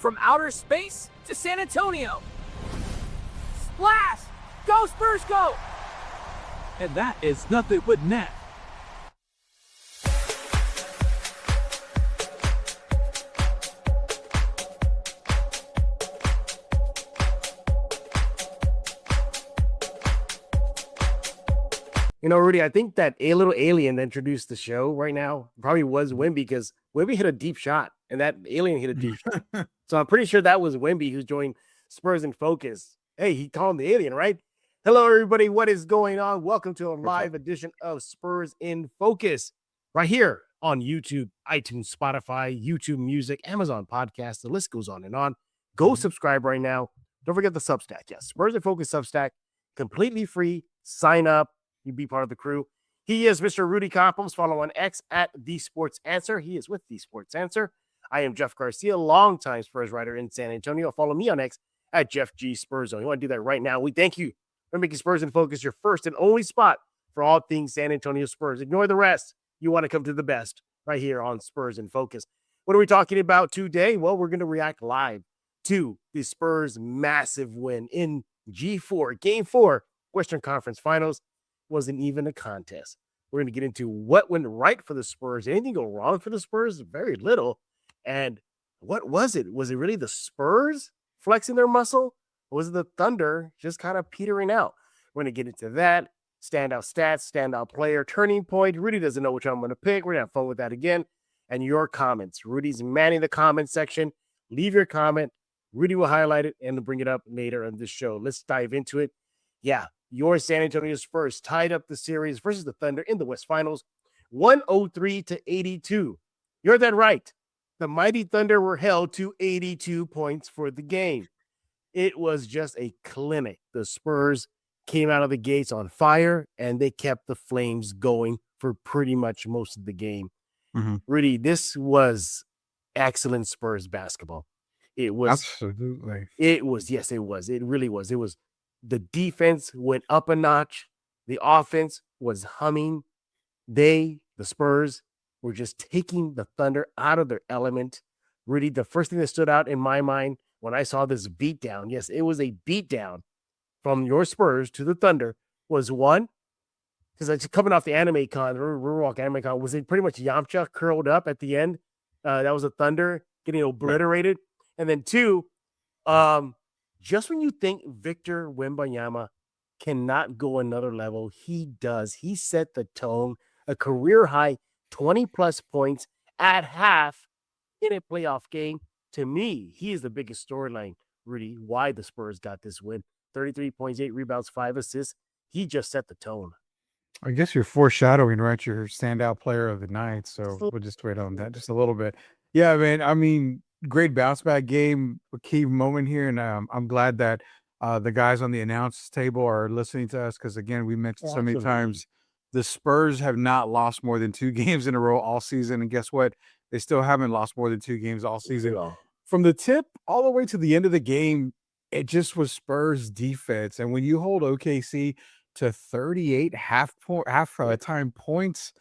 from outer space to San Antonio. Splash! Go Spurs, go! And that is nothing but net. You know, Rudy, I think that a little alien that introduced the show right now probably was Wemby, because Wemby hit a deep shot and that alien hit a deep shot. So I'm pretty sure that was Wemby who joined Spurs in Focus. Hey, he called him the alien, right? Hello, everybody. What is going on? Welcome to a live edition of Spurs in Focus right here on YouTube, iTunes, Spotify, YouTube Music, Amazon Podcast. The list goes on and on. Go subscribe right now. Don't forget the Substack. Yes, Spurs in Focus Substack, completely free. Sign up. You be part of the crew. He is Mr. Rudy Campos. Follow on X at The Sports Answer. He is with The Sports Answer. I am Jeff Garcia, longtime Spurs writer in San Antonio. Follow me on X at Jeff G Spurs Zone. You want to do that right now? We thank you for making Spurs in Focus your first and only spot for all things San Antonio Spurs. Ignore the rest. You want to come to the best right here on Spurs in Focus. What are we talking about today? Well, we're going to react live to the Spurs' massive win in G4, Game 4, Western Conference Finals. Wasn't even a contest. We're going to get into what went right for the Spurs. Anything go wrong for the Spurs? Very little. And what was it? Was it really the Spurs flexing their muscle? Or was it the Thunder just kind of petering out? We're going to get into that. Standout stats, standout player, turning point. Rudy doesn't know which one I'm going to pick. We're going to have fun with that again. And your comments. Rudy's manning the comment section. Leave your comment. Rudy will highlight it and bring it up later on this show. Let's dive into it. Yeah. Your San Antonio Spurs tied up the series versus the Thunder in the West Finals, 103-82. You heard that right. The mighty Thunder were held to 82 points for the game. It was just a clinic. The Spurs came out of the gates on fire, and they kept the flames going for pretty much most of the game. Rudy, this was excellent Spurs basketball. It was. Absolutely. It was. Yes, it was. It really was. It was. The defense went up a notch. The offense was humming. The Spurs, were just taking the Thunder out of their element. Rudy, the first thing that stood out in my mind when I saw this beatdown, yes, it was a beatdown from your Spurs to the Thunder, was one, because it's coming off the Anime Con, the Riverwalk Anime Con, was it pretty much Yamcha curled up at the end? That was the Thunder getting obliterated. And then two, just when you think Victor Wembanyama cannot go another level, he does. He set the tone, a career high 20-plus points at half in a playoff game. To me, he is the biggest storyline, Rudy, why the Spurs got this win. 33 points, 8 rebounds, 5 assists. He just set the tone. I guess you're foreshadowing, right? Your standout player of the night. So we'll just wait on that just a little bit. Yeah, man. I mean, great bounce back game, a key moment here, and I'm glad that the guys on the announce table are listening to us, because again, we mentioned so many times the Spurs have not lost more than 2 games in a row all season, and guess what? They still haven't lost more than 2 games all season. From the tip all the way to the end of the game, it just was Spurs defense, and when you hold OKC to 38 half-time points,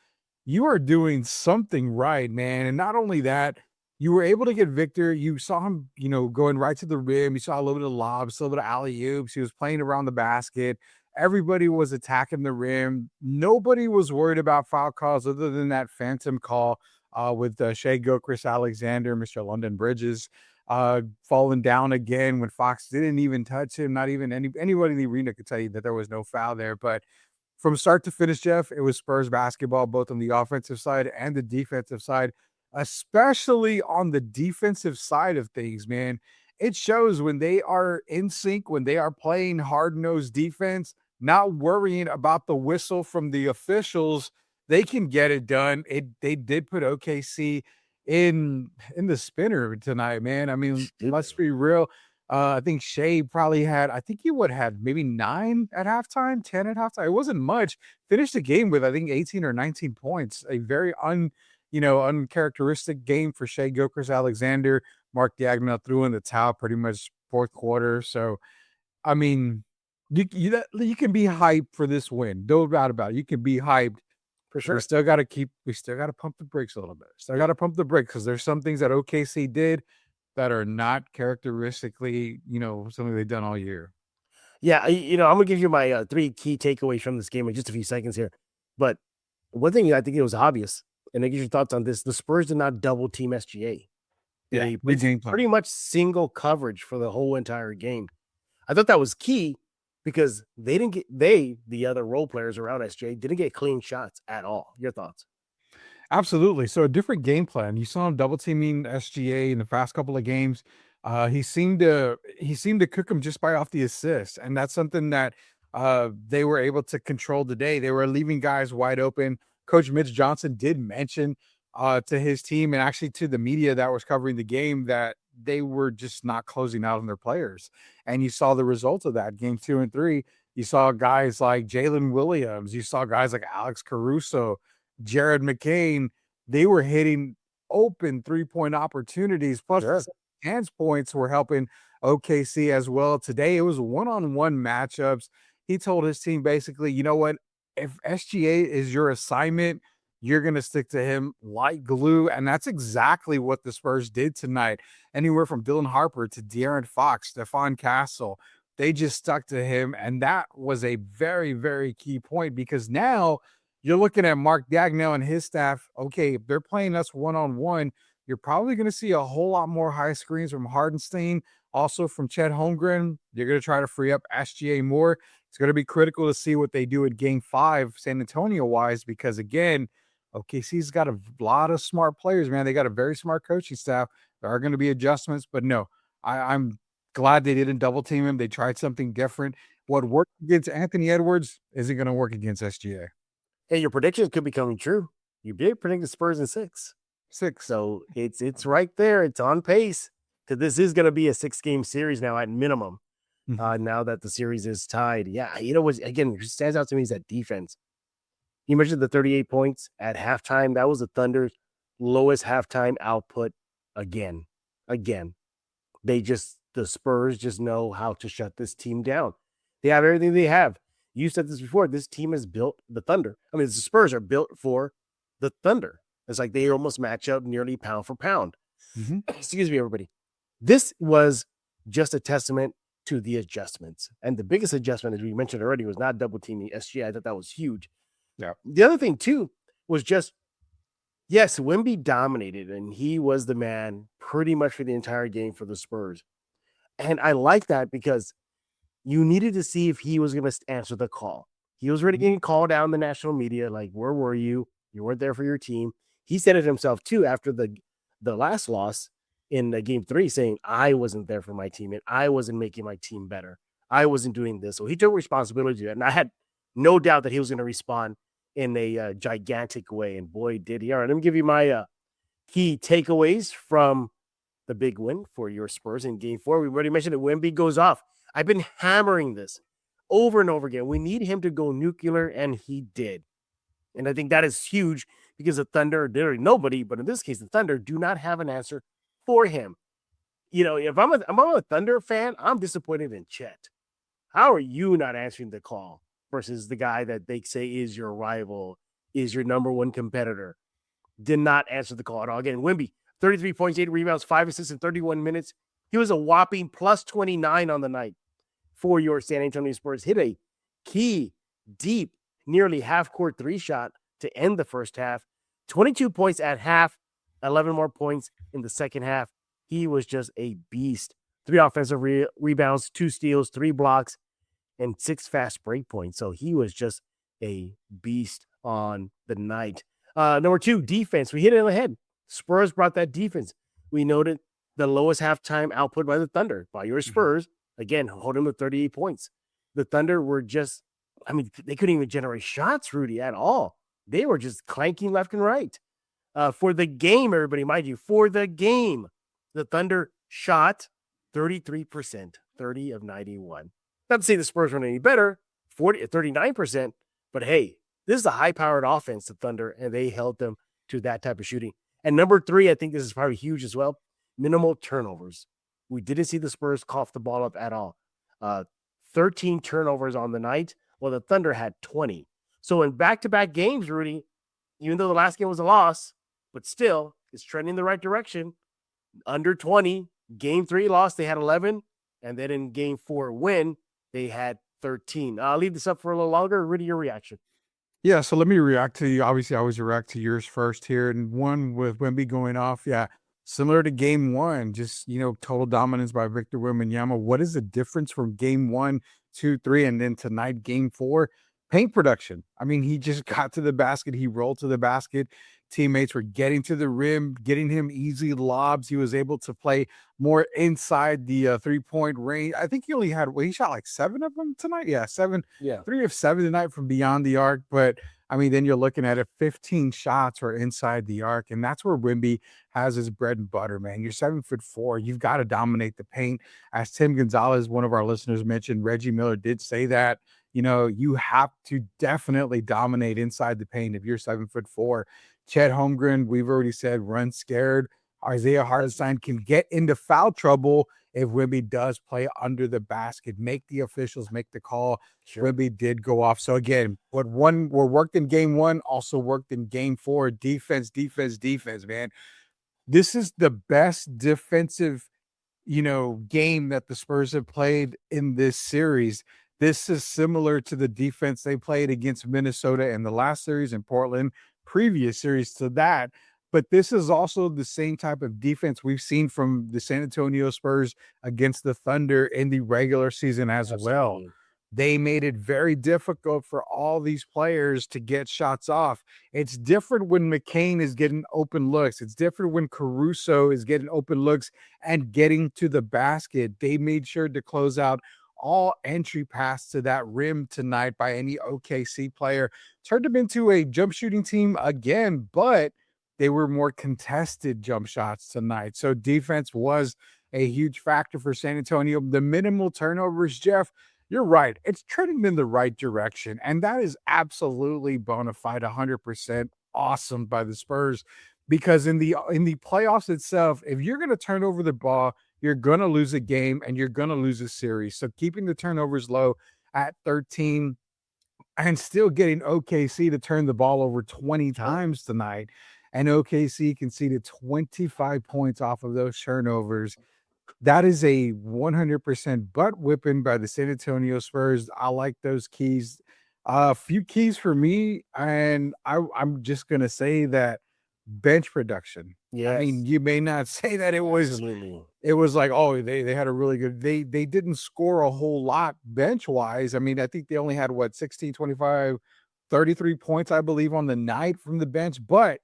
you are doing something right, man. And not only that, you were able to get Victor. You saw him, going right to the rim. You saw a little bit of lobs, a little bit of alley-oops. He was playing around the basket. Everybody was attacking the rim. Nobody was worried about foul calls other than that phantom call with Shai Gilgeous-Alexander, Mr. London Bridges, falling down again when Fox didn't even touch him. Not even anybody in the arena could tell you that there was no foul there. But from start to finish, Jeff, it was Spurs basketball, both on the offensive side and the defensive side. Especially on the defensive side of things, man. It shows when they are in sync, when they are playing hard-nosed defense, not worrying about the whistle from the officials, they can get it done. They did put OKC in the spinner tonight, man. I mean, let's be real. I think Shai probably had, he would have had maybe 9 at halftime, 10 at halftime. It wasn't much. Finished the game with, 18 or 19 points. A very uncharacteristic game for Shai Gilgeous-Alexander. Mark Diagonal threw in the towel pretty much fourth quarter. So, I mean, you can be hyped for this win. No doubt about it. You can be hyped. For sure. We still got to pump the brakes a little bit. Still got to pump the brakes, because there's some things that OKC did that are not characteristically, something they've done all year. Yeah, I'm gonna give you my 3 key takeaways from this game in just a few seconds here. But one thing I think it was obvious, and I get your thoughts on this: the Spurs did not double team SGA. Yeah, They big game plan. pretty much single coverage for the whole entire game. I thought that was key because the other role players around SGA didn't get clean shots at all. Your thoughts? Absolutely. So a different game plan. You saw him double teaming SGA in the past couple of games. He seemed to cook him just by off the assist, and that's something that they were able to control today. They were leaving guys wide open. Coach Mitch Johnson did mention to his team and actually to the media that was covering the game that they were just not closing out on their players, and you saw the results of that. Game 2 and 3, you saw guys like Jalen Williams, you saw guys like Alex Caruso, Jared McCain. They were hitting open 3-point opportunities. Plus, Sure. the hands points were helping OKC as well. Today, it was one-on-one matchups. He told his team basically, you know what? If SGA is your assignment, you're going to stick to him like glue. And that's exactly what the Spurs did tonight. Anywhere from Dylan Harper to De'Aaron Fox, Stephon Castle, they just stuck to him. And that was a very, very key point because now you're looking at Mark Dagnall and his staff. Okay, if they're playing us one-on-one, you're probably going to see a whole lot more high screens from Hardenstein, also from Chet Holmgren. You're going to try to free up SGA more. It's going to be critical to see what they do at Game 5, San Antonio-wise, because, again, OKC's got a lot of smart players, man. They got a very smart coaching staff. There are going to be adjustments, but no, I'm glad they didn't double team him. They tried something different. What worked against Anthony Edwards isn't going to work against SGA. Hey, your predictions could be coming true. You did predict the Spurs in 6. 6. So it's right there. It's on pace because this is going to be a 6-game series now at minimum. Now that the series is tied. Yeah, what again stands out to me is that defense. You mentioned the 38 points at halftime. That was the Thunder's lowest halftime output again. The Spurs just know how to shut this team down. They have everything they have. You said this before. This team is built the Thunder. I mean, the Spurs are built for the Thunder. It's like they almost match up nearly pound for pound. Excuse me, everybody. This was just a testament to the adjustments. And the biggest adjustment, as we mentioned already, was not double teaming SGA. I thought that was huge. Yeah. The other thing, too, was just, yes, Wemby dominated, and he was the man pretty much for the entire game for the Spurs. And I like that because you needed to see if he was going to answer the call. He was already getting called out in the national media, like, where were you? You weren't there for your team. He said it himself, too, after the last loss in Game 3, saying, I wasn't there for my team, and I wasn't making my team better. I wasn't doing this. So he took responsibility to it, and I had no doubt that he was going to respond in a gigantic way, and boy, did he. All right, let me give you my key takeaways from the big win for your Spurs in Game 4. We already mentioned that Wemby goes off. I've been hammering this over and over again. We need him to go nuclear, and he did. And I think that is huge because the Thunder, literally nobody, but in this case, the Thunder do not have an answer for him. If I'm a Thunder fan, I'm disappointed in Chet. How are you not answering the call versus the guy that they say is your rival, is your number one competitor? Did not answer the call at all. Again, Wemby, 33 points, 8 rebounds, 5 assists in 31 minutes. He was a whopping plus 29 on the night for your San Antonio Spurs. Hit a key, deep, nearly half-court 3-shot to end the first half. 22 points at half, 11 more points in the second half. He was just a beast. 3 offensive rebounds, 2 steals, 3 blocks, and 6 fast break points. So he was just a beast on the night. Number 2, defense. We hit it in the head. Spurs brought that defense. We noted the lowest halftime output by the Thunder, by your Spurs. Again, holding them to 38 points. The Thunder were just, they couldn't even generate shots, Rudy, at all. They were just clanking left and right. For the game, everybody, mind you, for the game, the Thunder shot 33%, 30 of 91. Not to say the Spurs weren't any better, 39%, but hey, this is a high-powered offense, the Thunder, and they held them to that type of shooting. And number 3, I think this is probably huge as well, minimal turnovers. We didn't see the Spurs cough the ball up at all. 13 turnovers on the night, while the Thunder had 20. So in back-to-back games, Rudy, even though the last game was a loss, but still, it's trending in the right direction. Under 20 Game 3 loss, they had 11. And then in game 4 win, they had 13. I'll leave this up for a little longer. Rudy, your reaction. Yeah, so let me react to you. Obviously, I always react to yours first here. And one with Wemby going off. Yeah, similar to game 1, just, total dominance by Victor Wembanyama. What is the difference from game 1, 2, 3, and then tonight, game 4? Paint production. I mean, he just got to the basket. He rolled to the basket. Teammates were getting to the rim, getting him easy lobs. He was able to play more inside the 3-point range. I think he shot like 7 of them tonight. Yeah, 7. Yeah. 3 of 7 tonight from beyond the arc. But I mean, then you're looking at it, 15 shots were inside the arc. And that's where Wemby has his bread and butter, man. You're 7'4". You've got to dominate the paint. As Tim Gonzalez, one of our listeners, mentioned, Reggie Miller did say that. You have to definitely dominate inside the paint if you're 7'4". Chet Holmgren, we've already said, run scared. Isaiah Hartenstein can get into foul trouble if Wemby does play under the basket. Make the officials make the call. Sure. Wemby did go off. So again, what worked in game 1 also worked in game 4. Defense, man. This is the best defensive, game that the Spurs have played in this series. This is similar to the defense they played against Minnesota in the last series, in Portland, previous series to that. But this is also the same type of defense we've seen from the San Antonio Spurs against the Thunder in the regular season as well. They made it very difficult for all these players to get shots off. It's different when McCain is getting open looks. It's different when Caruso is getting open looks and getting to the basket. They made sure to close out all entry pass to that rim tonight by any OKC player. Turned them into a jump shooting team again, but they were more contested jump shots tonight. So defense was a huge factor for San Antonio. The minimal turnovers, Jeff, you're right. It's trending in the right direction. And that is absolutely bona fide, 100% awesome by the Spurs. Because in the playoffs itself, if you're going to turn over the ball, you're going to lose a game and you're going to lose a series. So keeping the turnovers low at 13 and still getting OKC to turn the ball over 20 times tonight. And OKC conceded 25 points off of those turnovers. That is a 100% butt whipping by the San Antonio Spurs. I like those keys. A few keys for me, and I'm just going to say that bench production. Yes. I mean, you may not say that it was like, oh, they had a really good, they didn't score a whole lot bench wise. I mean, I think they only had 16, 25, 33 points, I believe, on the night from the bench, but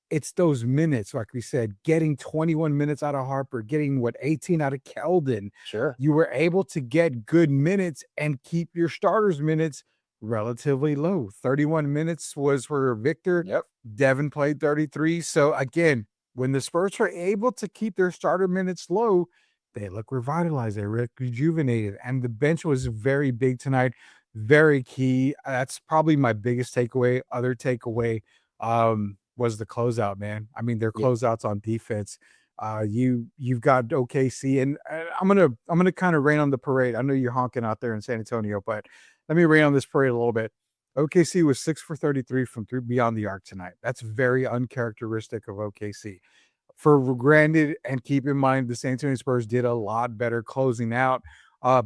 it's those minutes, like we said, getting 21 minutes out of Harper, getting 18 out of Keldon. Sure. You were able to get good minutes and keep your starters' minutes relatively low. 31 minutes was for Victor. Yep. Devin played 33. So again, when the Spurs are able to keep their starter minutes low, they look revitalized, they look rejuvenated. And the bench was very big tonight, very key. That's probably my biggest takeaway. Other takeaway was the closeout, man. I mean, their closeouts on defense. You've got OKC, and I'm gonna kind of rain on the parade. I know you're honking out there in San Antonio, but let me rain on this parade a little bit. OKC was 6 for 33 from beyond the arc tonight. That's very uncharacteristic of OKC. For granted, and keep in mind, the San Antonio Spurs did a lot better closing out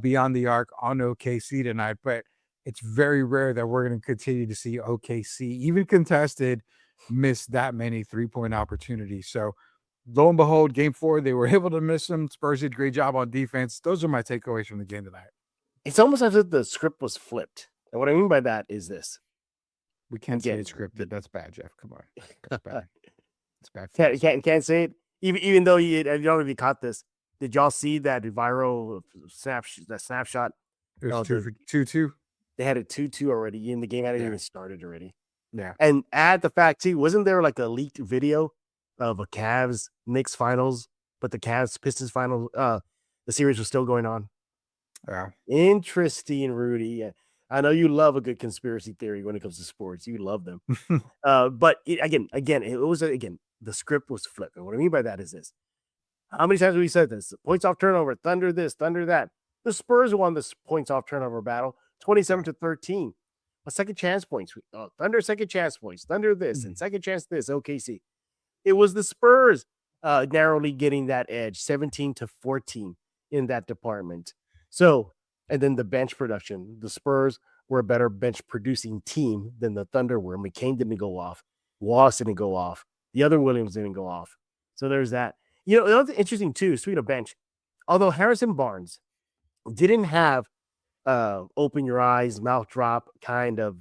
beyond the arc on OKC tonight, but it's very rare that we're going to continue to see OKC, even contested, miss that many three-point opportunities. So lo and behold, game 4, they were able to miss them. Spurs did a great job on defense. Those are my takeaways from the game tonight. It's almost as if the script was flipped. And what I mean by that is this. We can't say it's scripted. That's bad, Jeff. Come on. That's bad. It's bad. Can't say it. Even though I don't know if you caught this. Did y'all see that viral snapshot? It was 2-2. They had a 2-2 already. And the game hadn't even started already. Yeah. And add the fact, too, wasn't there like a leaked video of a Cavs-Knicks finals, but the Cavs-Pistons finals, the series was still going on? Yeah. Interesting, Rudy. I know you love a good conspiracy theory when it comes to sports. You love them. But the script was flipped. And what I mean by that is this. How many times have we said this? Points off turnover, Thunder this, Thunder that. The Spurs won this points off turnover battle, 27-13. A second chance points. Thunder second chance points. Thunder this and second chance this. OKC. It was the Spurs. narrowly getting that edge, 17-14 in that department. So, and then the bench production, the Spurs were a better bench producing team than the Thunder were. McCain didn't go off, Wallace didn't go off, the other Williams didn't go off. So there's that. You know, it's interesting too, speaking of bench, although Harrison Barnes didn't have open your eyes, mouth drop kind of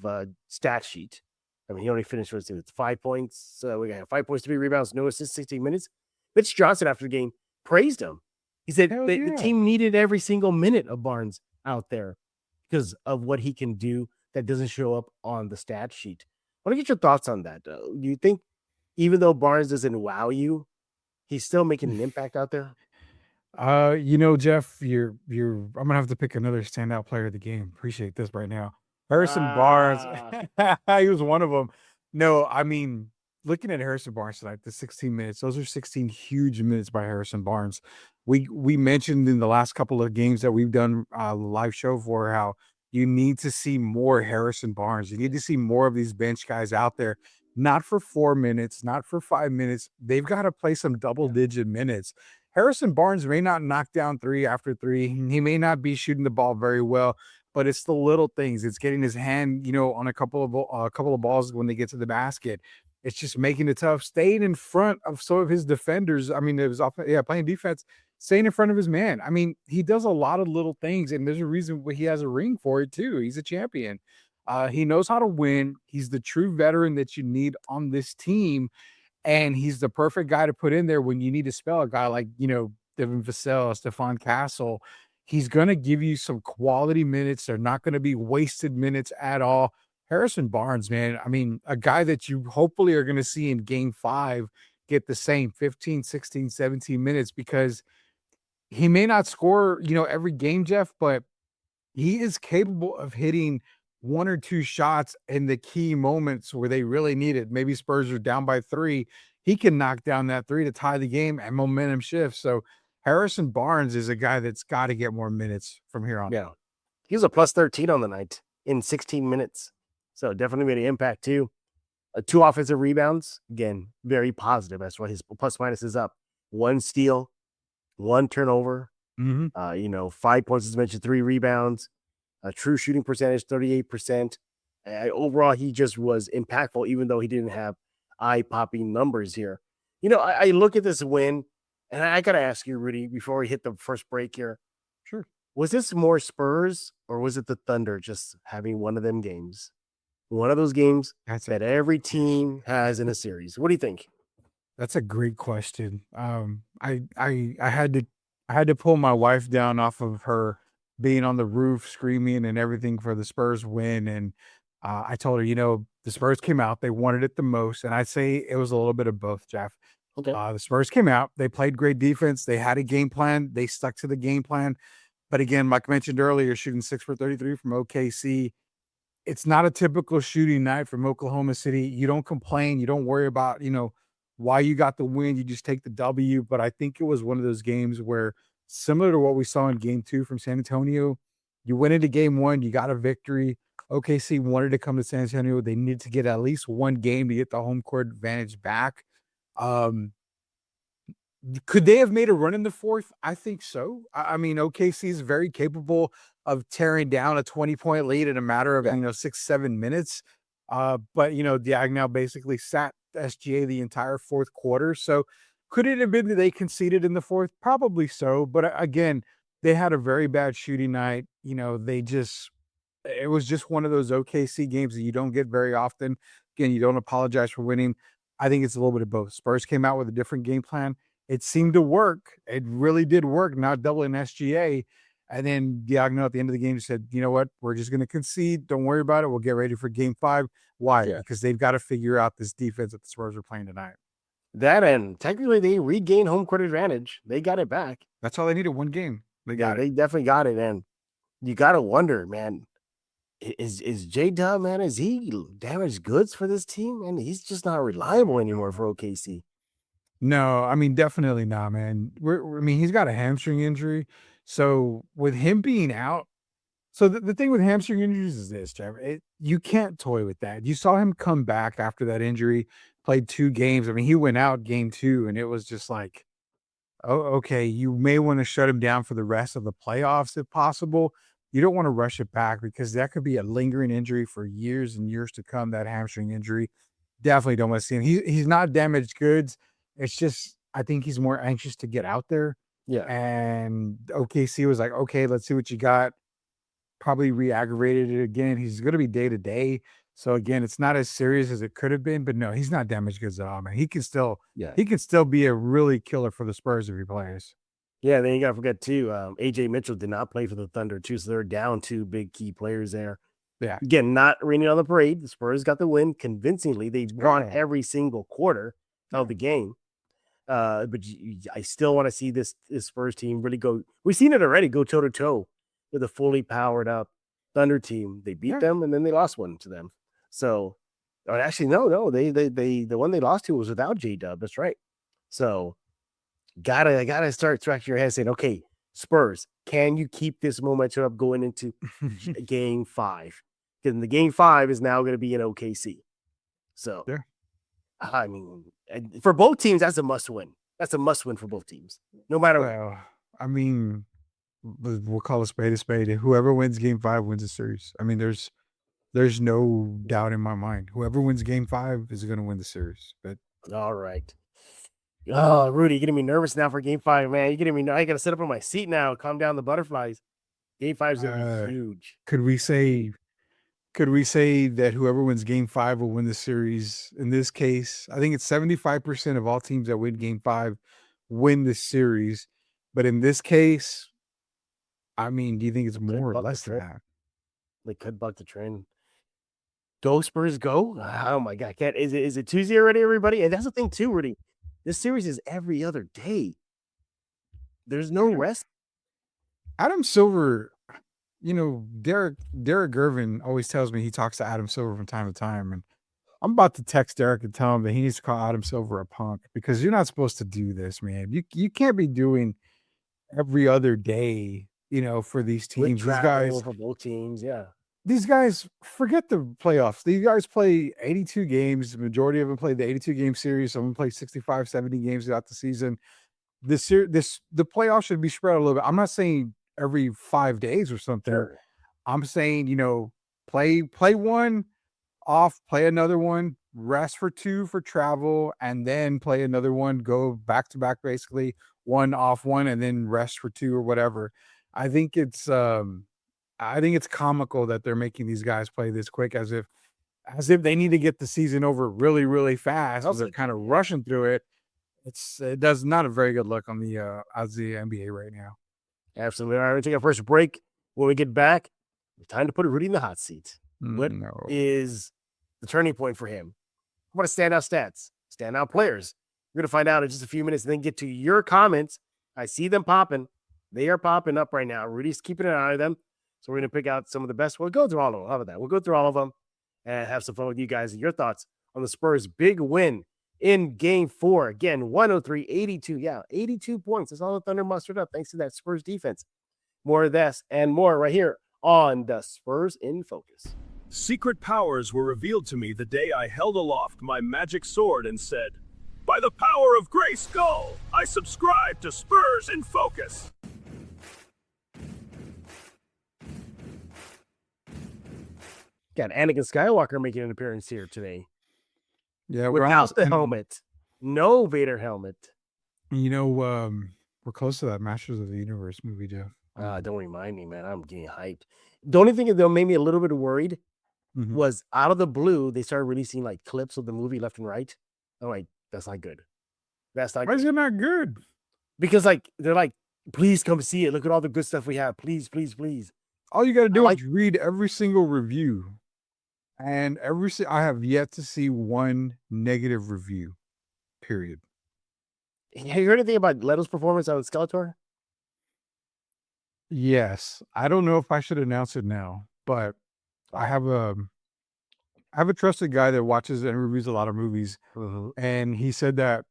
stat sheet. I mean, he only finished with 5 points. We got 5 points, 3 rebounds, no assists, 16 minutes. Mitch Johnson, after the game, praised him. He said the team needed every single minute of Barnes out there because of what he can do that doesn't show up on the stat sheet. I want to get your thoughts on that. Do you think even though Barnes doesn't wow you, he's still making an impact out there? Jeff, I'm gonna have to pick another standout player of the game. Appreciate this right now. Harrison Barnes, he was one of them. No, I mean, looking at Harrison Barnes tonight, the 16 minutes, those are 16 huge minutes by Harrison Barnes. We mentioned in the last couple of games that we've done a live show for how you need to see more Harrison Barnes. You need to see more of these bench guys out there, not for 4 minutes, not for 5 minutes. They've got to play some double-digit minutes. Harrison Barnes may not knock down 3 after 3. He may not be shooting the ball very well, but it's the little things. It's getting his hand, on a couple of balls when they get to the basket. It's just making it tough, staying in front of some of his defenders. I mean, it was playing defense, staying in front of his man. I mean, he does a lot of little things, and there's a reason why he has a ring for it too. He's a champion. He knows how to win. He's the true veteran that you need on this team. And he's the perfect guy to put in there when you need to spell a guy like, Devin Vassell, Stephon Castle. He's going to give you some quality minutes. They're not going to be wasted minutes at all. Harrison Barnes, man, I mean, a guy that you hopefully are going to see in game 5 get the same 15, 16, 17 minutes because he may not score, every game, Jeff, but he is capable of hitting 1 or 2 shots in the key moments where they really need it. Maybe Spurs are down by 3. He can knock down that 3 to tie the game and momentum shifts. So Harrison Barnes is a guy that's got to get more minutes from here on. Yeah. He was a plus 13 on the night in 16 minutes. So definitely made an impact too. 2 offensive rebounds. Again, very positive. That's why his plus minus is up. 1 steal, 1 turnover. 5 points as mentioned, 3 rebounds. A true shooting percentage, 38%. Overall, he just was impactful, even though he didn't have eye-popping numbers here. I look at this win, and I got to ask you, Rudy, before we hit the first break here. Sure. Was this more Spurs, or was it the Thunder just having one of them games? One of those games that every team has in a series. What do you think? That's a great question. I had to pull my wife down off of her being on the roof screaming and everything for the Spurs win. And I told her, the Spurs came out, they wanted it the most. And I'd say it was a little bit of both, Jeff. Okay. The Spurs came out, they played great defense. They had a game plan. They stuck to the game plan. But again, like I mentioned earlier, shooting 6 for 33 from OKC. It's not a typical shooting night from Oklahoma City. You don't complain. You don't worry about, why you got the win. You just take the W. But I think it was one of those games where, similar to what we saw in game 2 from San Antonio, you went into game 1, you got a victory. OKC wanted to come to San Antonio. They needed to get at least 1 game to get the home court advantage back. Could they have made a run in the 4th? I think so. I mean, OKC is very capable of tearing down a 20-point lead in a matter of 6-7 minutes. But Diagonal basically sat SGA the entire 4th quarter. So could it have been that they conceded in the 4th? Probably so. But again, they had a very bad shooting night. It was just one of those OKC games that you don't get very often. Again, you don't apologize for winning. I think it's a little bit of both. Spurs came out with a different game plan. It seemed to work. It really did work, not doubling SGA. And then Diagonal at the end of the game said, you know what? We're just going to concede. Don't worry about it. We'll get ready for game 5. Why? Yeah. Because they've got to figure out this defense that the Spurs are playing tonight. That, and technically they regained home court advantage. They got it back. That's all they needed, 1 game. They definitely got it. And you got to wonder, man, is J-Dub, man, is he damaged goods for this team? And he's just not reliable anymore for OKC. No, I mean, definitely not, man. He's got a hamstring injury. So with him being out, So the thing with hamstring injuries is this, Trevor. You can't toy with that. You saw him come back after that injury, played 2 games. I mean, he went out game 2, and it was just like, oh, okay, you may want to shut him down for the rest of the playoffs if possible. You don't want to rush it back because that could be a lingering injury for years and years to come, that hamstring injury. Definitely don't want to see him. He's not damaged goods. It's just, I think he's more anxious to get out there. Yeah. And OKC was like, okay, let's see what you got. Probably re-aggravated it again. He's going to be day to day. So again, it's not as serious as it could have been, but no, he's not damaged goods at all, man. He can still be a really killer for the Spurs if he plays. Yeah, then you got to forget too, AJ Mitchell did not play for the Thunder too, so they're down 2 big key players there. Yeah. Again, not raining on the parade. The Spurs got the win convincingly. They won every single quarter of the game. But I still want to see this Spurs team really go. We've seen it already, go toe to toe with a fully powered up Thunder team. They beat them and then they lost one to them. So, actually, no, they the one they lost to was without J-Dub. That's right. So, gotta start scratching your head saying, okay, Spurs, can you keep this momentum up going into Game 5? Because the Game 5 is now going to be in OKC. So, I mean, for both teams, that's a must win. That's a must win for both teams, no matter what. Well, I mean, we'll call a spade a spade. Whoever wins Game 5 wins the series. I mean, there's no doubt in my mind. Whoever wins Game 5 is going to win the series. But all right. Oh, Rudy, you're getting me nervous now for Game 5, man. You're getting me. I got to sit up on my seat now. Calm down the butterflies. Game 5 is going to be huge. Could we say that whoever wins Game 5 will win the series? In this case, I think it's 75% of all teams that win Game 5 win the series. But in this case, I mean, do you think it's more or less than that? They could buck the trend. Go Spurs, go! Oh my God, is it Tuesday already, everybody? And that's the thing too, Rudy. This series is every other day. There's no rest. Adam Silver, Derek Gervin always tells me he talks to Adam Silver from time to time, and I'm about to text Derek and tell him that he needs to call Adam Silver a punk because you're not supposed to do this, man. You can't be doing every other day, for these teams. These guys for both teams, yeah. These guys, forget the playoffs. These guys play 82 games. The majority of them play the 82-game series. Some of them play 65, 70 games throughout the season. The playoffs should be spread a little bit. I'm not saying every 5 days or something. Sure. I'm saying, play one, off, play another one, rest for 2 for travel, and then play another one, go back to back, basically 1 off 1, and then rest for 2 or whatever. I think it's comical that they're making these guys play this quick as if they need to get the season over really, really fast. They're kind of rushing through it. It does not a very good look on the NBA right now. Absolutely. All right, we're taking our first break. When we get back, it's time to put Rudy in the hot seat. What is the turning point for him? What are standout stats? Standout players. We're going to find out in just a few minutes and then get to your comments. I see them popping. They are popping up right now. Rudy's keeping an eye on them. So we're going to pick out some of the best. We'll go through all of them. How about that? We'll go through all of them and have some fun with you guys and your thoughts on the Spurs' big win in Game 4. Again, 103-82. Yeah, 82 points. That's all the Thunder mustered up thanks to that Spurs defense. More of this and more right here on the Spurs in Focus. Secret powers were revealed to me the day I held aloft my magic sword and said, "By the power of Grayskull, I subscribe to Spurs in Focus." Got Anakin Skywalker making an appearance here today. Yeah, without the helmet. No Vader helmet. We're close to that Masters of the Universe movie, Jeff. Don't remind me, man. I'm getting hyped. The only thing that made me a little bit worried was out of the blue, they started releasing like clips of the movie left and right. I'm like, that's not good. That's not Why is it not good? Because they're like, please come see it. Look at all the good stuff we have. Please, please, please. All you got to do is read every single review. And I have yet to see one negative review, period. Have you heard anything about Leto's performance on Skeletor? Yes. I don't know if I should announce it now, but I have a trusted guy that watches and reviews a lot of movies. And he said that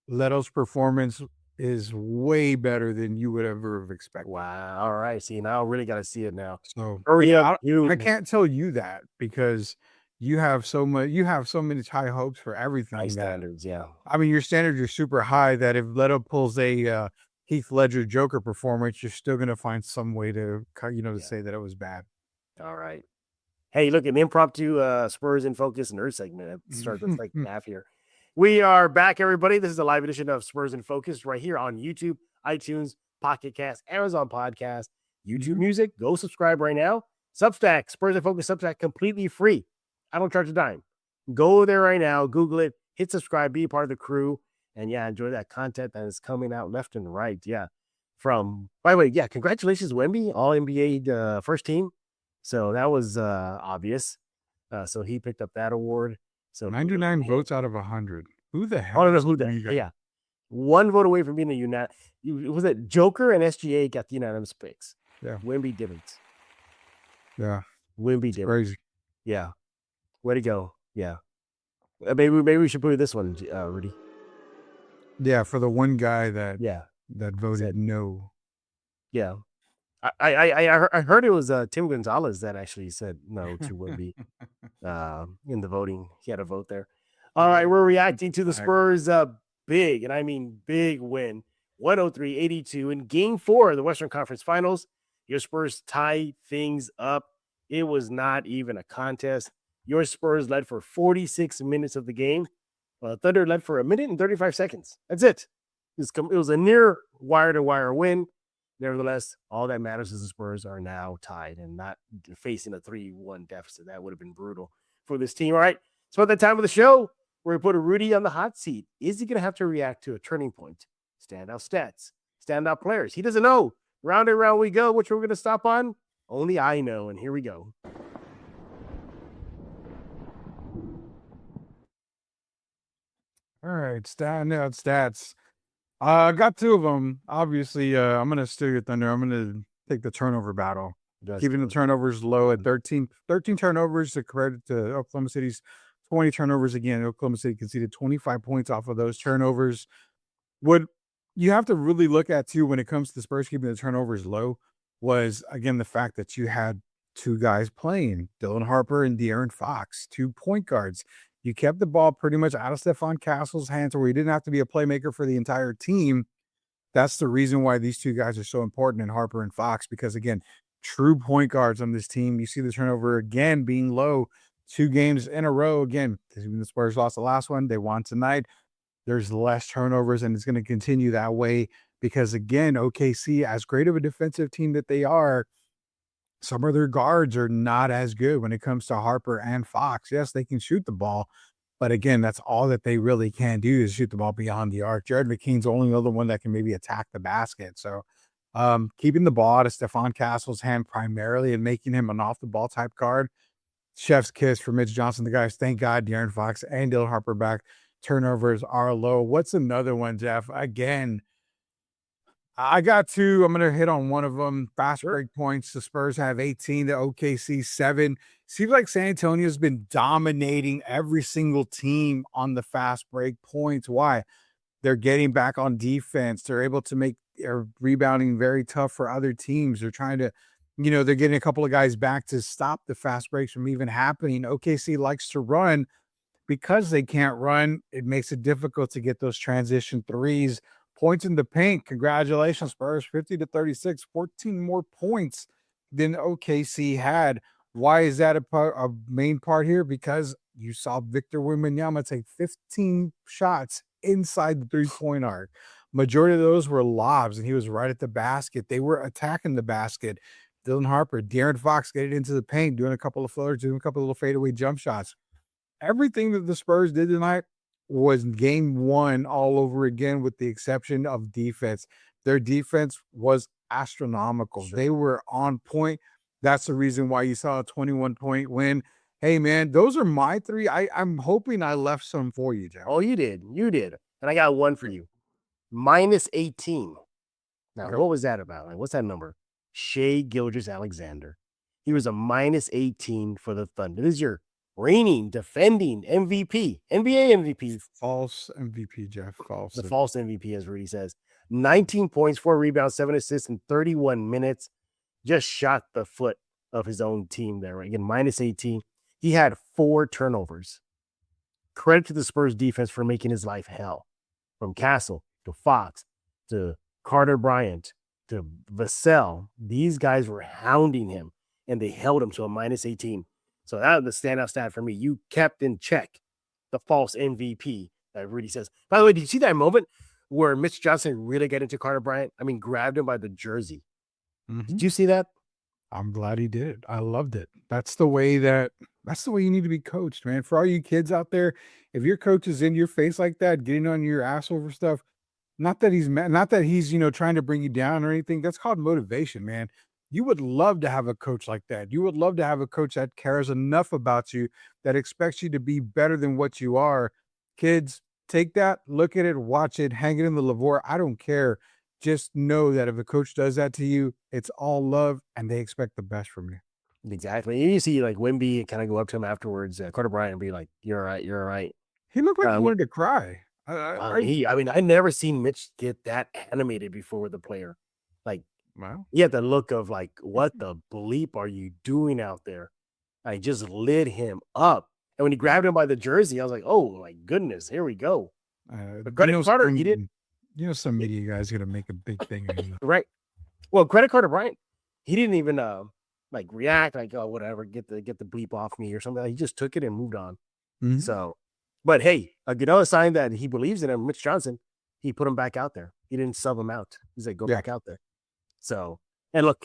Leto's performance is way better than you would ever have expected. Wow. All right. See, now I really got to see it now. So Hurry yeah, up. I can't tell you that because you have so many high hopes for everything. High that- standards. Yeah. I mean, your standards are super high that if Leto pulls a Heath Ledger Joker performance, you're still going to find some way to, to say that it was bad. All right. Hey, look, an impromptu Spurs in Focus nerd segment. Start the second half here. We are back, everybody. This is a live edition of Spurs in Focus right here on YouTube, iTunes, Pocket Cast, Amazon Podcast, YouTube Music. Go subscribe right now. Substack, Spurs in Focus Substack, completely free. I don't charge a dime. Go there right now, Google it, hit subscribe, be a part of the crew, and yeah, enjoy that content that is coming out left and right. Yeah. By the way, yeah, congratulations, Wemby, all NBA first team. So that was obvious. So he picked up that award. So 99 votes out of 100. Who the hell? I don't know who that. Yeah, one vote away from being a unanimous. Was it Joker and SGA got the unanimous picks? Yeah, Wemby didn't. Yeah, Wemby didn't. crazy. Yeah, way to go. Yeah, maybe we should put this one, Rudy. Yeah, for the one guy that Yeah, that voted no. yeah. I heard it was Tim Gonzalez that actually said no to Wemby in the voting. He had a vote there. All right, we're reacting to the Spurs big, and I mean big win, 103-82 in Game 4 of the Western Conference Finals. Your Spurs tie things up. It was not even a contest. Your Spurs led for 46 minutes of the game. Thunder led for 1 minute and 35 seconds. That's it. It was a near wire-to-wire win. Nevertheless, all that matters is the Spurs are now tied and not facing a 3-1 deficit. That would have been brutal for this team. All right. So at the time of the show, we're going to put a Rudy on the hot seat. Is he going to have to react to a turning point? Standout stats, standout players. He doesn't know. Round and round we go. Which we're going to stop on? Only I know. And here we go. All right, standout stats. I got 2 of them. Obviously, I'm going to steal your thunder. I'm going to take the turnover battle. Keeping the turnovers low at 13 turnovers compared to Oklahoma City's 20 turnovers. Again, Oklahoma City conceded 25 points off of those turnovers. What you have to really look at, too, when it comes to the Spurs keeping the turnovers low was, again, the fact that you had 2 guys playing, Dylan Harper and De'Aaron Fox, 2 point guards. You kept the ball pretty much out of Stephon Castle's hands where he didn't have to be a playmaker for the entire team. That's the reason why these 2 guys are so important in Harper and Fox, because, again, true point guards on this team. You see the turnover again being low 2 games in a row. Again, the Spurs lost the last one. They won tonight. There's less turnovers, and it's going to continue that way because, again, OKC, as great of a defensive team that they are, some of their guards are not as good when it comes to Harper and Fox. Yes, they can shoot the ball, but again, that's all that they really can do is shoot the ball beyond the arc. Jared McKean's the only other one that can maybe attack the basket. So keeping the ball out of Stephon Castle's hand primarily and making him an off-the-ball type guard, chef's kiss for Mitch Johnson. The guys, thank God, De'Aaron Fox and Dylan Harper back. Turnovers are low. What's another one, Jeff? Again, I got 2. I'm going to hit on one of them. Fast break points. The Spurs have 18 to OKC 7. Seems like San Antonio has been dominating every single team on the fast break points. Why? They're getting back on defense. They're able to make rebounding very tough for other teams. They're trying to, they're getting a couple of guys back to stop the fast breaks from even happening. OKC likes to run. Because they can't run, it makes it difficult to get those transition threes. Points in the paint. Congratulations, Spurs. 50-36, 14 more points than OKC had. Why is that a main part here? Because you saw Victor Wembanyama take 15 shots inside the 3-point arc. Majority of those were lobs, and he was right at the basket. They were attacking the basket. Dylan Harper, De'Aaron Fox getting into the paint, doing a couple of floaters, doing a couple of little fadeaway jump shots. Everything that the Spurs did tonight was game 1 all over again, with the exception of defense. Their defense was astronomical. Sure. They were on point. That's the reason why you saw a 21-point win. Hey, man, those are my 3. I'm hoping I left some for you, Jeff. Oh, you did. You did. And I got one for you. -18. Now, what was that about? Like, what's that number? Shai Gilgeous-Alexander. He was a -18 for the Thunder. This is your reigning, defending MVP, NBA MVP. False MVP, Jeff. False. The false MVP, as Rudy says. 19 points, 4 rebounds, 7 assists in 31 minutes. Just shot the foot of his own team there. Right? Again, minus 18. He had 4 turnovers. Credit to the Spurs defense for making his life hell. From Castle to Fox to Carter Bryant to Vassell, these guys were hounding him, and they held him to a minus 18. So that was the standout stat for me. You kept in check the false MVP that Rudy says. By the way, did you see that moment where Mitch Johnson really got into Carter Bryant? I mean, grabbed him by the jersey. Did you see that? I'm glad he did it. I loved it. That's the way you need to be coached, man. For all you kids out there, if your coach is in your face like that, getting on your ass over stuff, not that he's mad, not that he's, trying to bring you down or anything. That's called motivation, man. You would love to have a coach like that. You would love to have a coach that cares enough about you, that expects you to be better than what you are. Kids, take that, look at it, watch it, hang it in the lavore. I don't care. Just know that if a coach does that to you, it's all love and they expect the best from you. Exactly. You see like Wemby kind of go up to him afterwards, Carter Bryant, and be like, "You're all right. You're all right." He looked like he wanted to cry. I never seen Mitch get that animated before with a player. Like, Wow. he had the look of like, "What the bleep are you doing out there?" I just lit him up, and when he grabbed him by the jersey, I was like, "Oh my goodness, here we go." But credit Carter, he did. Some media guys gonna make a big thing of him. Right. Well, credit Carter Bryant. He didn't even like react, like, "Oh, whatever, get the bleep off me" or something. He just took it and moved on. Mhm. So, but hey, another sign that he believes in him, Mitch Johnson, he put him back out there. He didn't sub him out. He's like, "Go back out there." So, and look,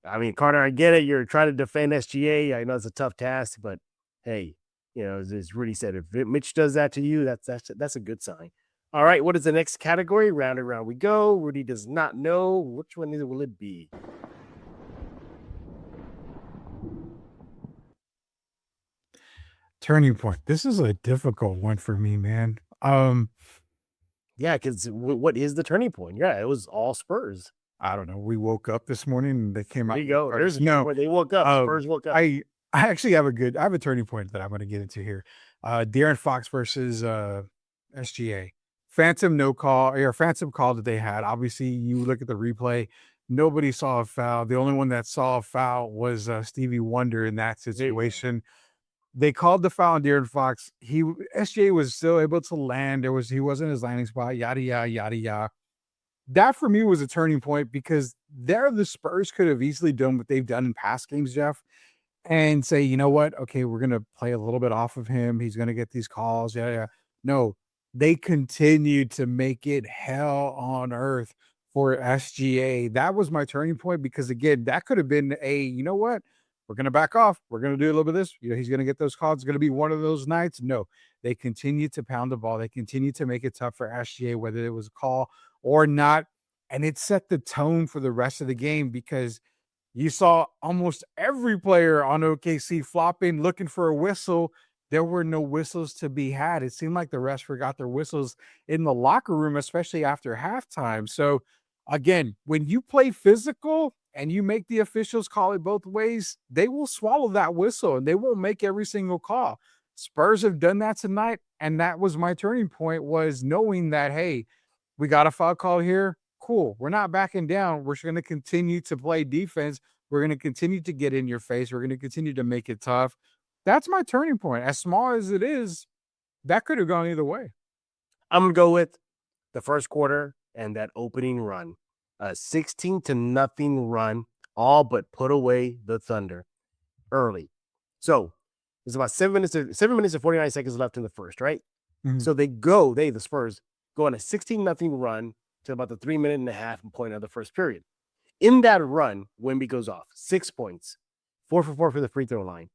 I mean, Carter, I get it. You're trying to defend SGA. I know it's a tough task, but hey, as Rudy said, if Mitch does that to you, that's a good sign. All right, what is the next category? Round and round we go. Rudy does not know. Which one will it be? Turning point. This is a difficult one for me, man. Yeah, because what is the turning point? Yeah, it was all Spurs. I don't know. We woke up this morning and they came out. There you go. There's no. they woke up. Spurs woke up. I actually have a turning point that I'm going to get into here. De'Aaron Fox versus SGA. Phantom call that they had. Obviously, you look at the replay. Nobody saw a foul. The only one that saw a foul was Stevie Wonder in that situation. They called the foul on De'Aaron Fox. SGA was still able to land. He wasn't his landing spot. Yada yada yada yada. That for me was a turning point because the Spurs could have easily done what they've done in past games, Jeff, and say, you know what? Okay, we're gonna play a little bit off of him. He's gonna get these calls. Yeah. No, they continued to make it hell on earth for SGA. That was my turning point because again, that could have been you know what? We're going to back off. We're going to do a little bit of this. He's going to get those calls. It's going to be one of those nights. No, they continue to pound the ball. They continue to make it tough for SGA, whether it was a call or not. And it set the tone for the rest of the game because you saw almost every player on OKC flopping, looking for a whistle. There were no whistles to be had. It seemed like the rest forgot their whistles in the locker room, especially after halftime. So again, when you play physical and you make the officials call it both ways, they will swallow that whistle and they won't make every single call. Spurs have done that tonight, and that was my turning point, was knowing that, hey, we got a foul call here. Cool. We're not backing down. We're going to continue to play defense. We're going to continue to get in your face. We're going to continue to make it tough. That's my turning point. As small as it is, that could have gone either way. I'm going to go with the first quarter and that opening run. A 16-0 run, all but put away the Thunder early. So there's about 7 minutes and 49 seconds left in the first, right? Mm-hmm. So the Spurs go on a 16-0 run to about the 3.5 point of the first period. In that run, Wemby goes off 6 points, 4 for 4 for the free throw line.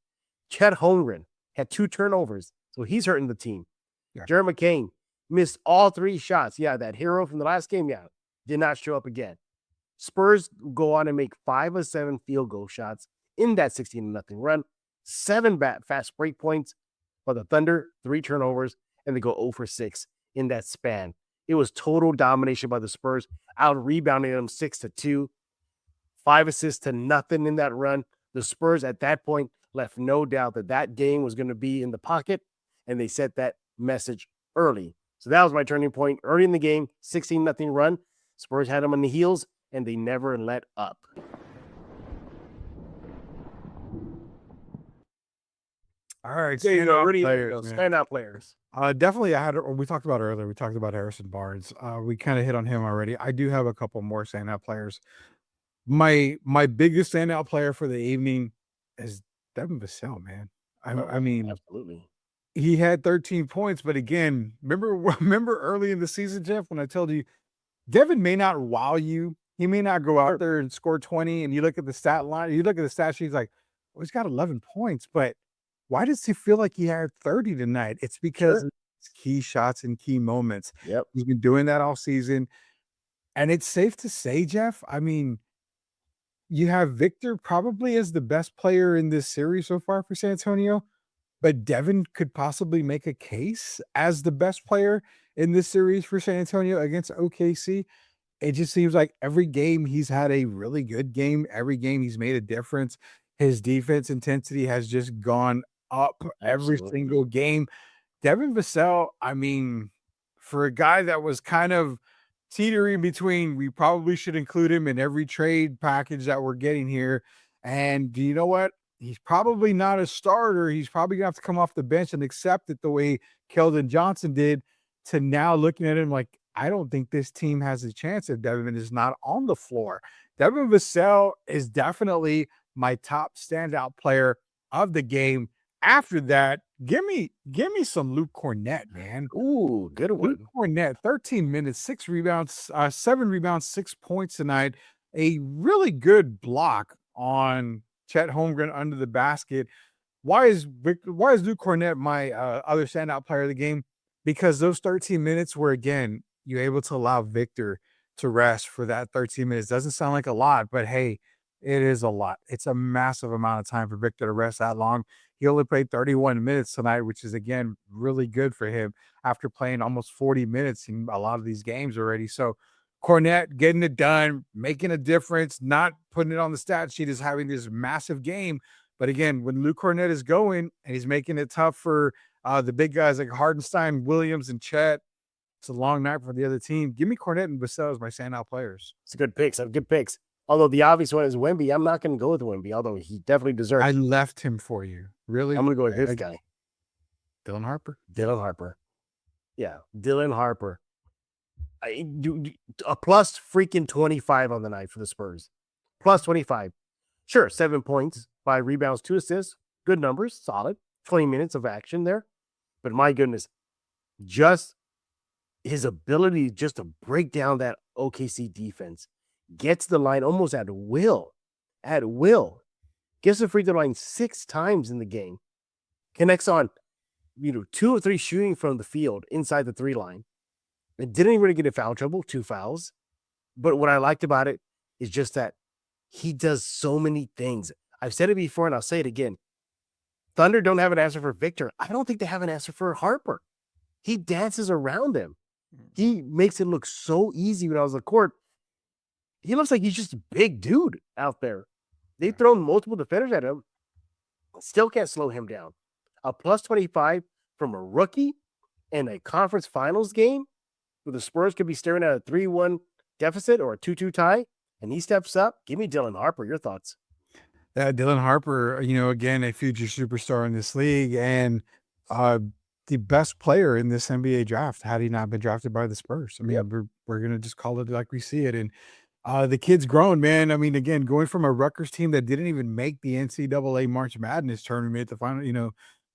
Chet Holmgren had 2 turnovers, so he's hurting the team. Yeah. Jared McCain missed all 3 shots. Yeah, that hero from the last game, did not show up again. Spurs go on and make 5 of 7 field goal shots in that 16-0 run, 7 fast break points for the Thunder, 3 turnovers, and they go 0 for 6 in that span. It was total domination by the Spurs, out-rebounding them 6-2, 5 assists to nothing in that run. The Spurs at that point left no doubt that game was going to be in the pocket, and they set that message early. So that was my turning point early in the game, 16-0 run. Spurs had them on the heels, and they never let up. All right, There you go, standout Rudy. players, man. Standout players. Definitely, we talked about earlier. We talked about Harrison Barnes. We kind of hit on him already. I do have a couple more standout players. My biggest standout player for the evening is Devin Vassell, man. I mean, Absolutely. he had 13 points, but again, remember early in the season, Jeff, when I told you Devin may not wow you. He may not go out there and score 20, and you look at the stat line, you look at the stat sheet, he's like, well, he's got 11 points, but why does he feel like he had 30 tonight? It's because it's key shots and key moments. Yep. He's been doing that all season. And it's safe to say, Jeff, I mean, you have Victor probably as the best player in this series so far for San Antonio, but Devin could possibly make a case as the best player in this series for San Antonio against OKC. It just seems like every game he's had a really good game. Every game he's made a difference. His defense intensity has just gone up every single game. Devin Vassell, I mean, for a guy that was kind of teetering between, we probably should include him in every trade package that we're getting here. And do you know what? He's probably not a starter. He's probably going to have to come off the bench and accept it the way Keldon Johnson did, to now looking at him like, I don't think this team has a chance if Devin is not on the floor. Devin Vassell is definitely my top standout player of the game. After that, give me some Luke Cornett, man. Ooh, good one. Luke Cornett, 13 minutes, 6 rebounds, 7 rebounds, 6 points tonight. A really good block on Chet Holmgren under the basket. Why is Luke Cornett my other standout player of the game? Because those 13 minutes were, again, you're able to allow Victor to rest for that 13 minutes. Doesn't sound like a lot, but hey, it is a lot. It's a massive amount of time for Victor to rest that long. He only played 31 minutes tonight, which is, again, really good for him after playing almost 40 minutes in a lot of these games already. So Cornett getting it done, making a difference, not putting it on the stat sheet, is having this massive game. But again, when Luke Cornett is going and he's making it tough for the big guys like Hardenstein, Williams, and Chet, it's a long night for the other team. Give me Cornett and Vassell as my standout players. It's a good picks. Good picks. Although the obvious one is Wemby. I'm not going to go with Wemby, although he definitely deserves it. I left him for you. Really? I'm going to go with this guy. Dylan Harper. Dylan Harper. Yeah, Dylan Harper. A plus freaking 25 on the night for the Spurs. Plus 25. Sure, 7 points, 5 rebounds, 2 assists. Good numbers, solid. 20 minutes of action there. But my goodness, just his ability just to break down that OKC defense. Gets the line almost at will. Gets the free throw line 6 times in the game. Connects on, 2 or 3 shooting from the field inside the 3 line. It didn't really get in foul trouble, 2 fouls. But what I liked about it is just that he does so many things. I've said it before and I'll say it again. Thunder don't have an answer for Victor. I don't think they have an answer for Harper. He dances around them. He makes it look so easy when I was on the court. He looks like he's just a big dude out there. They've thrown multiple defenders at him. Still can't slow him down. A plus 25 from a rookie in a conference finals game where the Spurs could be staring at a 3-1 deficit or a 2-2 tie, and he steps up. Give me Dylan Harper. Your thoughts? Dylan Harper, again, a future superstar in this league and the best player in this NBA draft had he not been drafted by the Spurs. I mean, we're going to just call it like we see it. And the kid's grown, man. I mean, again, going from a Rutgers team that didn't even make the NCAA March Madness tournament to final,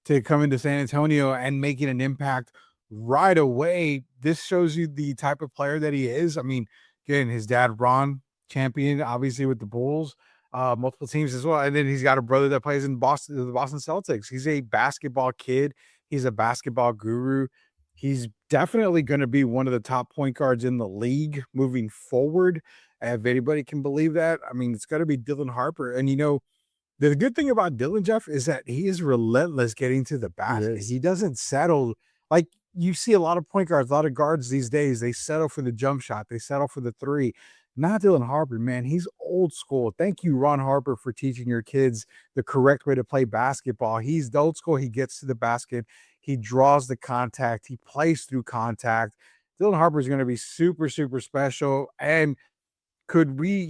to come into San Antonio and making an impact right away. This shows you the type of player that he is. I mean, again, his dad, Ron, champion, obviously with the Bulls, multiple teams as well. And then he's got a brother that plays in the Boston Celtics. He's a basketball kid. He's a basketball guru. He's definitely going to be one of the top point guards in the league moving forward. If anybody can believe that, I mean, it's got to be Dylan Harper. And, the good thing about Dylan, Jeff, is that he is relentless getting to the basket. He doesn't settle. Like you see a lot of point guards, a lot of guards these days, they settle for the jump shot. They settle for the 3. Not Dylan Harper, man. He's old school. Thank you, Ron Harper, for teaching your kids the correct way to play basketball. He's the old school. He gets to the basket. He draws the contact. He plays through contact. Dylan Harper is going to be super, super special. And could we,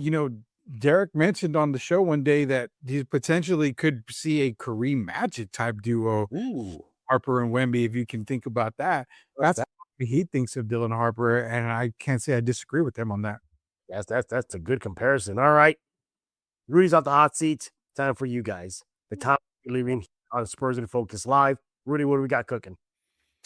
Derek mentioned on the show one day that he potentially could see a Kareem Magic type duo, Ooh, Harper and Wemby, if you can think about that. That's what he thinks of Dylan Harper, and I can't say I disagree with him on that. that's a good comparison. All right, Rudy's off the hot seat. Time for you guys. The top leaving on Spurs and Focus Live. Rudy, what do we got cooking?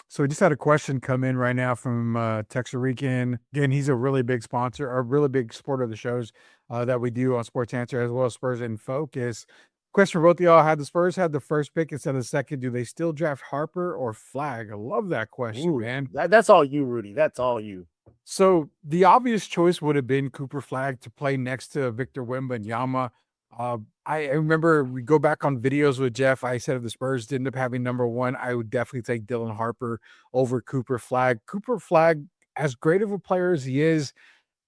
So we just had a question come in right now from Texas Rican. Again, he's a really big sponsor, a really big supporter of the shows that we do on Sports Answer, as well as Spurs in Focus. Question for both of y'all: had the Spurs had the first pick instead of the second, do they still draft Harper or Flag? I love that question, Ooh, man. That's all you, Rudy. That's all you. So the obvious choice would have been Cooper Flag to play next to Victor Wembanyama. I remember we go back on videos with Jeff. I said if the Spurs did end up having number one, I would definitely take Dylan Harper over Cooper Flag. Cooper Flag, as great of a player as he is,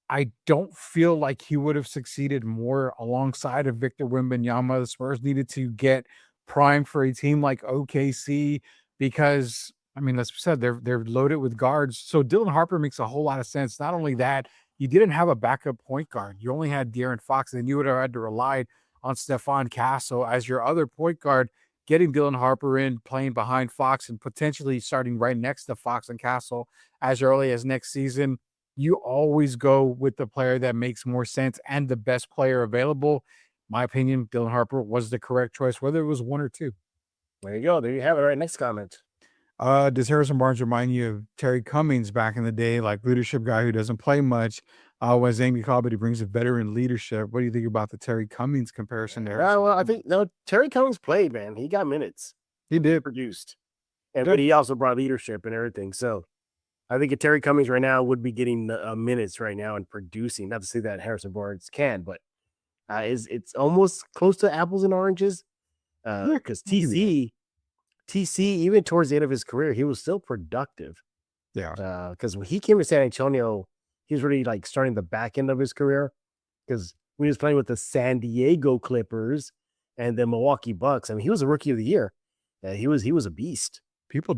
I don't feel like he would have succeeded more alongside of Victor Wembanyama. The Spurs needed to get primed for a team like OKC because, I mean, as we said, they're loaded with guards. So Dylan Harper makes a whole lot of sense. Not only that, you didn't have a backup point guard. You only had De'Aaron Fox, and you would have had to rely on Stephon Castle as your other point guard. Getting Dylan Harper in, playing behind Fox, and potentially starting right next to Fox and Castle as early as next season. You always go with the player that makes more sense and the best player available. My opinion, Dylan Harper was the correct choice, whether it was one or two. There you go. There you have it. All right, next comment. Does Harrison Barnes remind you of Terry Cummings back in the day, like leadership guy who doesn't play much? Was Amy called, but he brings a veteran leadership. What do you think about the Terry Cummings comparison there? Well, I think Terry Cummings played, man. He got minutes. He did. Produced. But he also brought leadership and everything. So I think if Terry Cummings right now would be getting minutes right now and producing. Not to say that Harrison Barnes can, but it's almost close to apples and oranges. Because TC, even towards the end of his career, he was still productive. Yeah. Because when he came to San Antonio, he was really like starting the back end of his career. Because when he was playing with the San Diego Clippers and the Milwaukee Bucks, I mean, he was a rookie of the year. He was a beast. People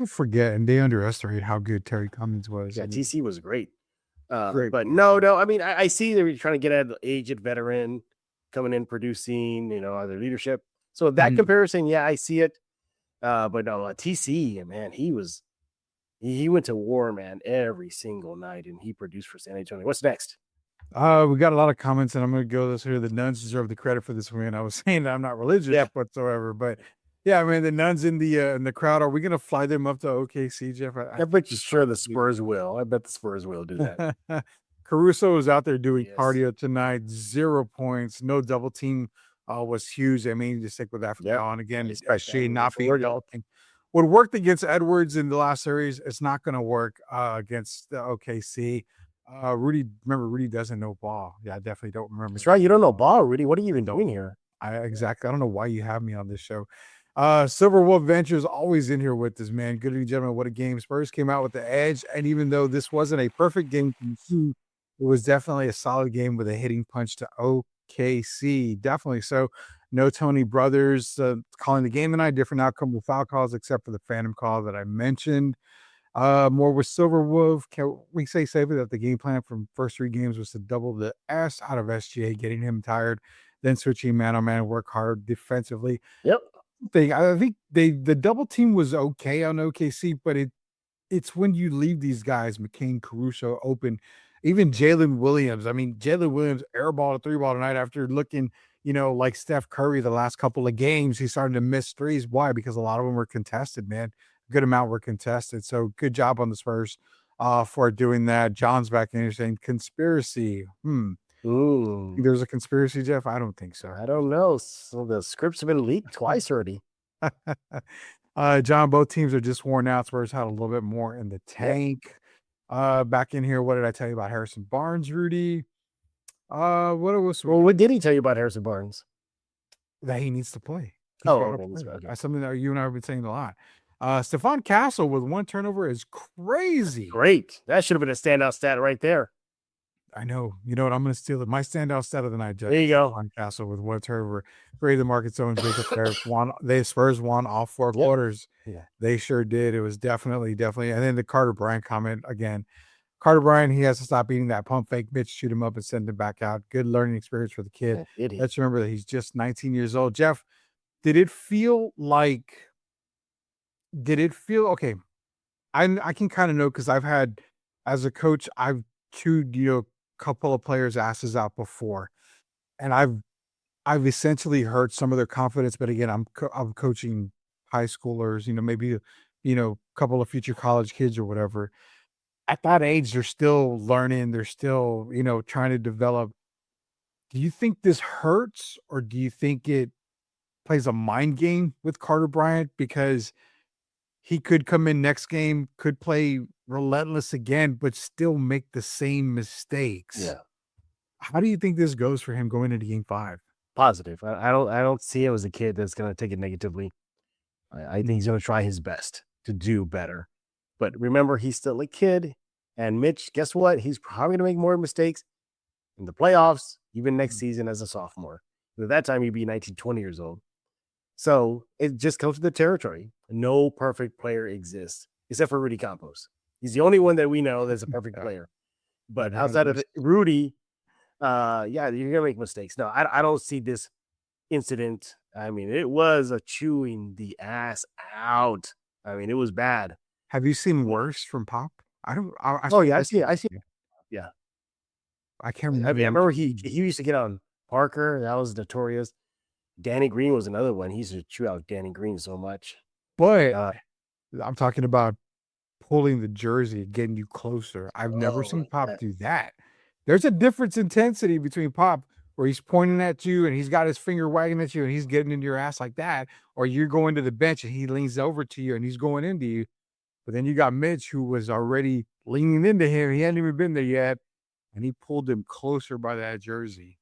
forget and they underestimate how good Terry Cummings was. Yeah, TC was great. But no. I mean, I see they're trying to get at an aged veteran coming in, producing, other leadership. So that comparison, yeah, I see it. But no, TC, man, he went to war, man, every single night, and he produced for San Antonio. What's next? We got a lot of comments, and I'm going to go this here. The Nuns deserve the credit for this win. I was saying that I'm not religious whatsoever, but yeah, I mean, the Nuns in the crowd. Are we going to fly them up to OKC, Jeff? I bet you sure the Spurs will. I bet the Spurs will do that. Caruso was out there doing cardio tonight. 0 points, no double team. Was huge. I mean, just stick with that from now on. Again, especially not being adulting. What worked against Edwards in the last series, it's not going to work against the OKC. Rudy doesn't know ball. Yeah, I definitely don't remember. That's right. You don't know ball, Rudy. What are you even doing here? Exactly. I don't know why you have me on this show. Silver Wolf Ventures always in here with us, man. Good evening, gentlemen. What a game. Spurs came out with the edge. And even though this wasn't a perfect game from you, it was definitely a solid game with a hitting punch to OKC. Definitely. So no Tony Brothers calling the game tonight. Different outcome with foul calls, except for the phantom call that I mentioned. More with Silver Wolf. Can we say safely that the game plan from first three games was to double the S out of SGA, getting him tired, then switching man-on-man, work hard defensively? Yep. I think the double team was okay on OKC, but it's when you leave these guys, McCain, Caruso, open, even Jalen Williams. I mean, Jalen Williams airballed a 3-ball tonight after looking, like Steph Curry the last couple of games. He started to miss threes. Why? Because a lot of them were contested, man. A good amount were contested. So good job on the Spurs for doing that. John's back in here saying conspiracy. Ooh. There's a conspiracy, Jeff? I don't think so. I don't know. So the scripts have been leaked twice already. John, both teams are just worn out. Spurs had a little bit more in the tank. Back in here, what did I tell you about Harrison Barnes, Rudy? What did he tell you about Harrison Barnes? That he needs to play. Okay. Something that you and I have been saying a lot. Stephon Castle with one turnover is crazy. Great. That should have been a standout stat right there. I know. You know what? I'm going to steal it. My standout stat of the night, Jeff. There you go. On Castle with one turnover. Brady the Market's own Jacob Fair won. They Spurs won all 4 Yep. quarters. Yeah. They sure did. It was definitely. And then the Carter Bryant comment again. Carter Bryant, he has to stop eating that pump fake, bitch, shoot him up and send him back out. Good learning experience for the kid. Let's remember that he's just 19 years old. Jeff, did it feel okay? I can kind of know because I've had, as a coach, I've chewed a couple of players' asses out before, and I've essentially hurt some of their confidence. But again, I'm coaching high schoolers, maybe a couple of future college kids or whatever. At that age, they're still learning. They're still trying to develop. Do you think this hurts, or do you think it plays a mind game with Carter Bryant because he could come in next game, could play relentless again, but still make the same mistakes? Yeah. How do you think this goes for him going into game 5? Positive. I don't see him as a kid that's going to take it negatively. I think he's going to try his best to do better. But remember, he's still a kid. And Mitch, guess what? He's probably going to make more mistakes in the playoffs, even next season as a sophomore. At that time, he'd be 19, 20 years old. So it just comes with the territory. No perfect player exists, except for Rudy Campos. He's the only one that we know that's a perfect player. But outside of Rudy, you're going to make mistakes. No, I don't see this incident. I mean, it was a chewing the ass out. I mean, it was bad. Have you seen worse from Pop? I see. Yeah. I can't remember. I remember he used to get on Parker. That was notorious. Danny Green was another one. He used to chew out Danny Green so much. But I'm talking about pulling the jersey and getting you closer. I've never seen Pop do that. There's a difference in intensity between Pop, where he's pointing at you and he's got his finger wagging at you and he's getting into your ass like that, or you're going to the bench and he leans over to you and he's going into you. But then you got Mitch, who was already leaning into him. He hadn't even been there yet, and he pulled him closer by that jersey.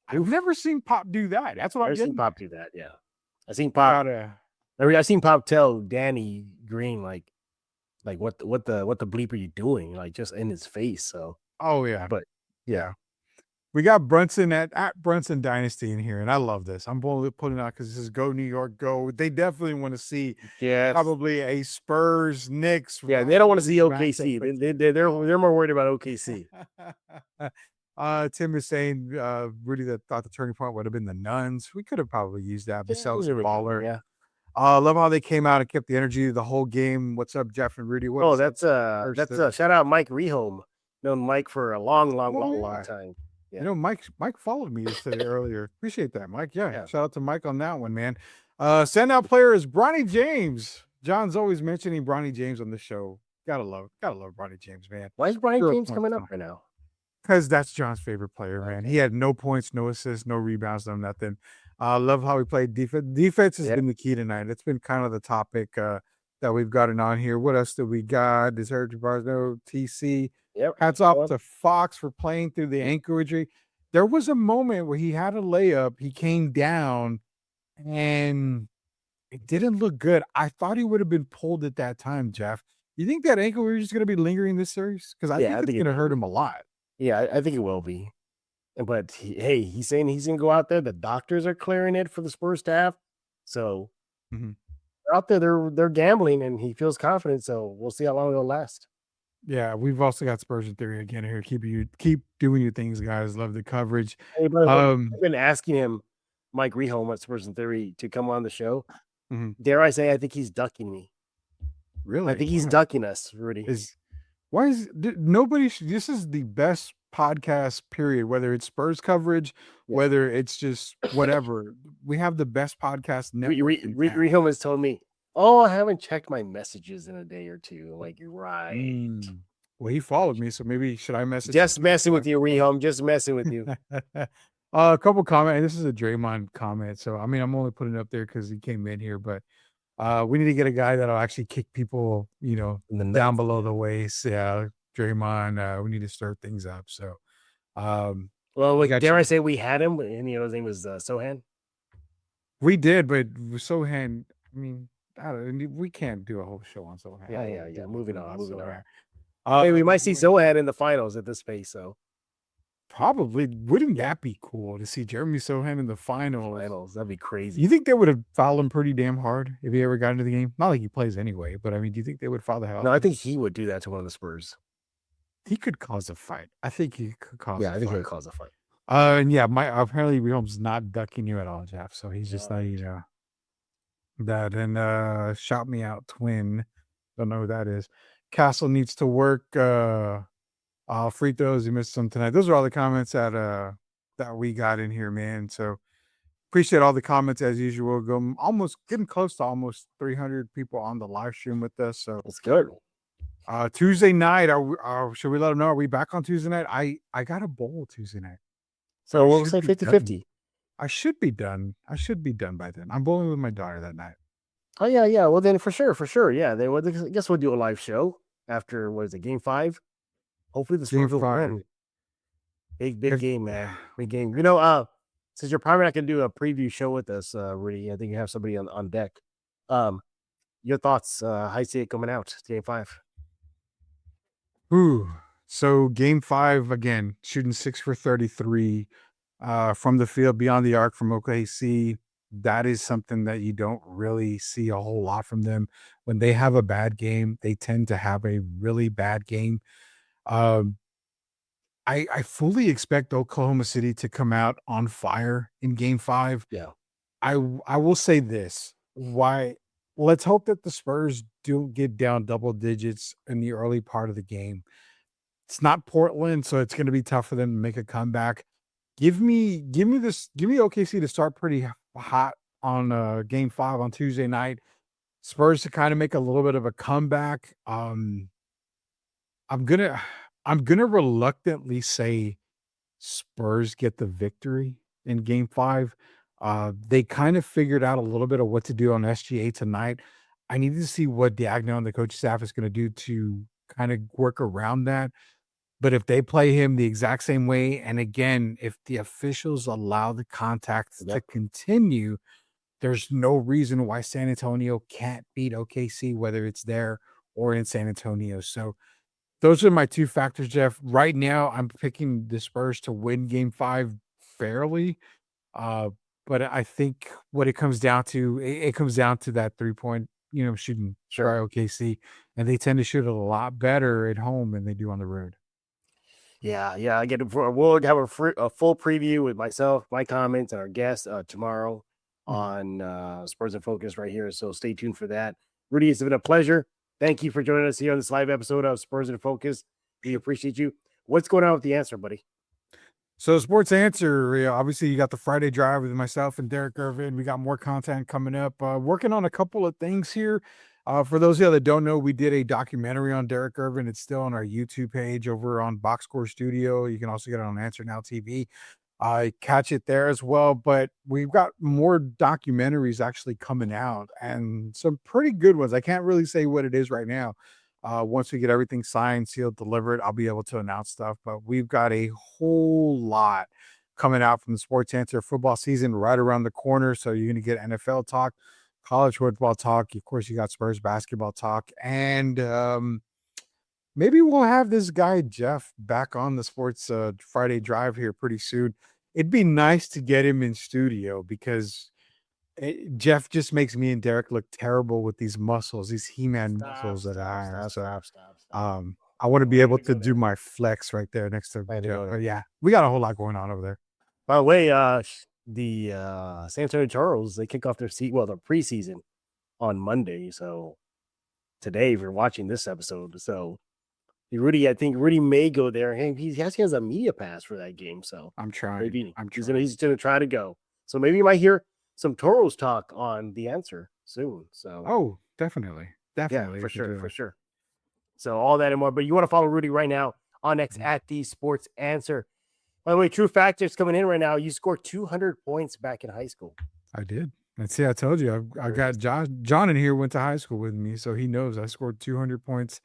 I've never seen Pop do that. That's what I've seen Pop do that. Yeah, I seen Pop. I seen Pop tell Danny Green like what the bleep are you doing? Like just in his face. So. Oh yeah, but yeah. We got Brunson at Brunson Dynasty in here, and I love this. I'm only putting it out because this is Go New York Go. They definitely want to see probably a Spurs Knicks. Yeah, they don't want to see OKC. They're more worried about OKC. Tim is saying Rudy that thought the turning point would have been the Nuns. We could have probably used that. Besides baller. Yeah. Love how they came out and kept the energy the whole game. What's up, Jeff and Rudy? That's shout out Mike Rehome. Known Mike for a long time. Yeah. Mike followed me yesterday earlier. Appreciate that, Mike. Yeah. Shout out to Mike on that one, man. Standout player is Bronny James. John's always mentioning Bronny James on the show. Gotta love Bronny James, man. Why is Bronny James coming up right now? Because that's John's favorite player, man. He had no points, no assists, no rebounds, no nothing. Love how he played defense. Defense has been the key tonight. It's been kind of the topic that we've gotten on here. What else do we got? Deserved no TC. Yep. Hats off to Fox for playing through the ankle injury. There was a moment where he had a layup. He came down and it didn't look good. I thought he would have been pulled at that time, Jeff. You think that ankle injury is going to be lingering this series? Because I think it's going to hurt him a lot. Yeah, I think it will be. But he's saying he's going to go out there. The doctors are clearing it for the Spurs staff. So they're out there, they're gambling, and he feels confident. So we'll see how long it'll last. Yeah, we've also got Spurs in Theory again here. Keep doing your things, guys. Love the coverage. Hey, I've been asking him, Mike Rehome at Spurs in Theory, to come on the show. Dare I say, I think he's ducking me. Really? I think he's ducking us, Rudy. This is the best podcast, period. Whether it's Spurs coverage, whether it's just whatever. We have the best podcast network. Rehome has told me, I haven't checked my messages in a day or two. I'm like, you're right. Well, he followed me, so maybe should I message? Just messing with you, Rehome. Just messing with you. A couple comments. This is a Draymond comment, so I mean, I'm only putting it up there because he came in here, but we need to get a guy that'll actually kick people, down below the waist. Yeah, Draymond. We need to stir things up. So, dare I say we had him, and his name was Sohan. We did, but Sohan. I mean. We can't do a whole show on Sohan. Yeah. Moving on. We might see Sohan in the finals at this pace. So Probably. Wouldn't that be cool to see Jeremy Sohan in the finals? Finals. That'd be crazy. You think they would have fouled him pretty damn hard if he ever got into the game? Not like he plays anyway, but I mean, do you think they would foul the hell? No, I think he would do that to one of the Spurs. He could cause a fight. I think he could cause. Yeah, a I think he fight. would cause a fight. And yeah, apparently Rehome's not ducking you at all, Jeff. So he's just like, that. And shout me out, twin. Don't know who that is. Castle needs to work. Free throws. He missed some tonight. Those are all the comments that we got in here, man. So appreciate all the comments as usual. Getting close to almost 300 people on the live stream with us. So That's good. Tuesday night. Should we let them know? Are we back on Tuesday night? I got a bowl Tuesday night. So we'll say should be 50-50. I should be done. I should be done by then. I'm bowling with my daughter that night. Oh, yeah. Well, then for sure. Yeah, I guess we'll do a live show after, what is it, Game 5? Hopefully the Spurs will win. Big game, man. Big game. Since you're probably not going to do a preview show with us, Rudy, I think you have somebody on deck. Your thoughts, how you see it coming out, Game 5? Ooh. So Game 5, again, shooting 6 for 33 from the field beyond the arc from OKC. That is something that you don't really see a whole lot from them. When they have a bad game, they tend to have a really bad game. I fully expect Oklahoma City to come out on fire in Game 5. Yeah. I will say this. Let's hope that the Spurs don't get down double digits in the early part of the game. It's not Portland, so it's going to be tough for them to make a comeback. Give me OKC to start pretty hot on Game 5 on Tuesday night. Spurs to kind of make a little bit of a comeback. I'm gonna reluctantly say Spurs get the victory in Game 5. They kind of figured out a little bit of what to do on SGA tonight. I need to see what Diagno and the coaching staff is going to do to kind of work around that. But if they play him the exact same way, and again, if the officials allow the contact to continue, there's no reason why San Antonio can't beat OKC, whether it's there or in San Antonio. So those are my two factors, Jeff. Right now, I'm picking the Spurs to win Game 5 fairly. But I think what it comes down to, it comes down to that 3-point, shooting by OKC. And they tend to shoot a lot better at home than they do on the road. Yeah. We'll have a full preview with myself, my comments, and our guests tomorrow on Spurs in Focus right here. So stay tuned for that. Rudy, it's been a pleasure. Thank you for joining us here on this live episode of Spurs in Focus. We appreciate you. What's going on with the answer, buddy? So Sports Answer, obviously you got the Friday Drive with myself and Derek Irvin. We got more content coming up. Working on a couple of things here. For those of you that don't know, we did a documentary on Derek Irvin. It's still on our YouTube page over on Box Score Studio. You can also get it on Answer Now TV. Catch it there as well. But we've got more documentaries actually coming out and some pretty good ones. I can't really say what it is right now. Once we get everything signed, sealed, delivered, I'll be able to announce stuff. But we've got a whole lot coming out from the Sports Answer. Football season right around the corner. So you're going to get NFL talk, college football talk. Of course, you got Spurs basketball talk. And maybe we'll have this guy, Jeff, back on the Sports Friday Drive here pretty soon. It'd be nice to get him in studio because Jeff just makes me and Derek look terrible with these muscles, these He-Man muscles that I have. So, I want to be able to do my flex right there next to Jeff. But yeah, we got a whole lot going on over there. By the way, the San Antonio Charles, they kick off their preseason on Monday. So today, if you're watching this episode, so I think Rudy may go there. And he has a media pass for that game. So I'm trying. Maybe he's gonna try to go. So maybe you might hear some Toros talk on the answer soon. So definitely. Yeah, for sure. So all that and more. But you want to follow Rudy right now on X at the Sports Answer. By the way, true factors coming in right now. You scored 200 points back in high school. I did. Let's see. I told you. I got John in here went to high school with me, so he knows I scored 200 points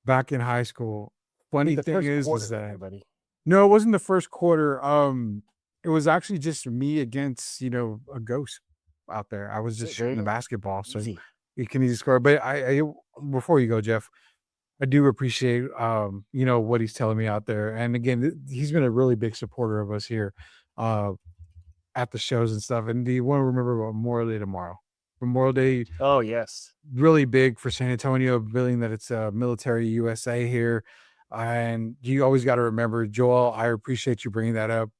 back in high school. Funny thing is that no, it wasn't the first quarter. It was actually just me against a ghost out there. I was just shooting the basketball, so you can easily score. But I before you go, Jeff, I do appreciate, what he's telling me out there. And again, he's been a really big supporter of us here uh, at the shows and stuff. And do you want to remember about Memorial Day tomorrow? Memorial Day, Oh yes. really big for San Antonio, being that it's a military USA here. And you always got to remember, Joel, I appreciate you bringing that up.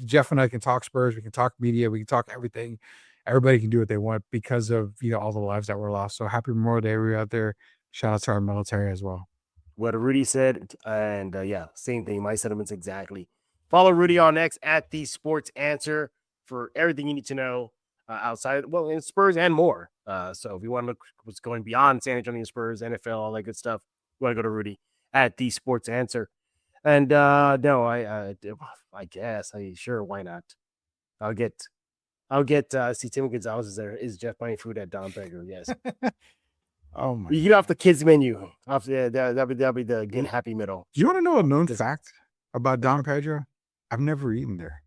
Jeff and I can talk Spurs, we can talk media, we can talk everything. Everybody can do what they want because of, all the lives that were lost. So happy Memorial Day, everybody out there. Shout out to our military as well. What Rudy said, and yeah, same thing. My sentiments exactly. Follow Rudy on X at the Sports Answer for everything you need to know outside, well, in Spurs and more. So if you want to look what's going beyond San Antonio Spurs, NFL, all that good stuff, you want to go to Rudy at the Sports Answer. And no, I guess sure, why not? I'll get see Tim Gonzalez is there. Is Jeff buying food at Don Beggar? Yes. Oh my! You get off the kids menu. Off that'll be the get happy middle. Do you want to know a known fact about Don Pedro? I've never eaten there.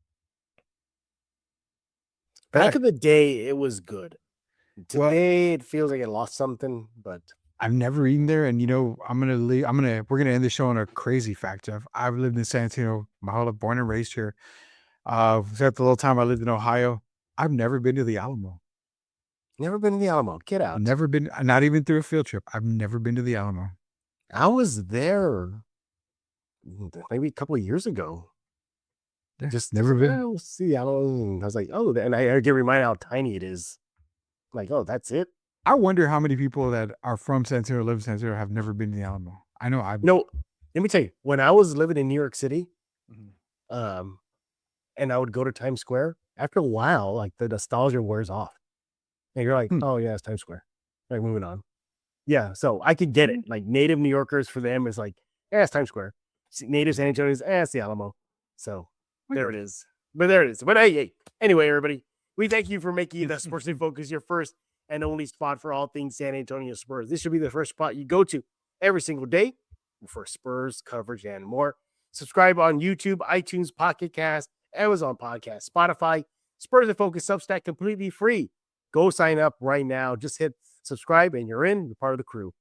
Back in the day, it was good. Today, it feels like it lost something, but I've never eaten there, and I'm gonna leave. We're gonna end the show on a crazy fact, Jeff. I've lived in San Antonio my whole life, born and raised here. Except the little time I lived in Ohio, I've never been to the Alamo. never been to the Alamo. Get out. Never been, not even through a field trip. I've never been to the Alamo. I was there maybe a couple of years ago. Just never been. We'll see the Alamo. And I was like, oh, and I get reminded how tiny it is. Like, oh, that's it. I wonder how many people that are from San Antonio, live in San Antonio, have never been to the Alamo. I know I've. No, let me tell you, when I was living in New York City, Mhm. and I would go to Times Square, after a while, like the nostalgia wears off. And you're like, oh yeah, it's Times Square. Like moving on. Yeah, so I could get it. Like native New Yorkers, for them, is like, yeah, it's Times Square. Native San Antonians, it's the Alamo. So there it is. But there it is. But hey, anyway, everybody, we thank you for making the Sports in Focus your first and only spot for all things San Antonio Spurs. This should be the first spot you go to every single day for Spurs coverage and more. Subscribe on YouTube, iTunes, Pocket Cast, Amazon Podcast, Spotify, Spurs in Focus Substack, completely free. Go sign up right now. Just hit subscribe and you're in. You're part of the crew.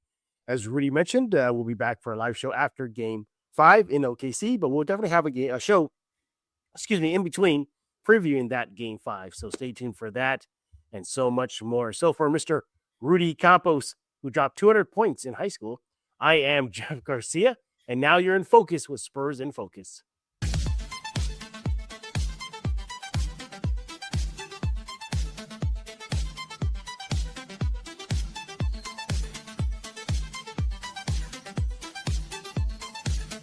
As Rudy mentioned, we'll be back for a live show after Game 5 in OKC, but we'll definitely have a show, in between previewing that Game 5. So stay tuned for that and so much more. So for Mr. Rudy Campos, who dropped 200 points in high school, I am Jeff Garcia, and now you're in focus with Spurs in Focus.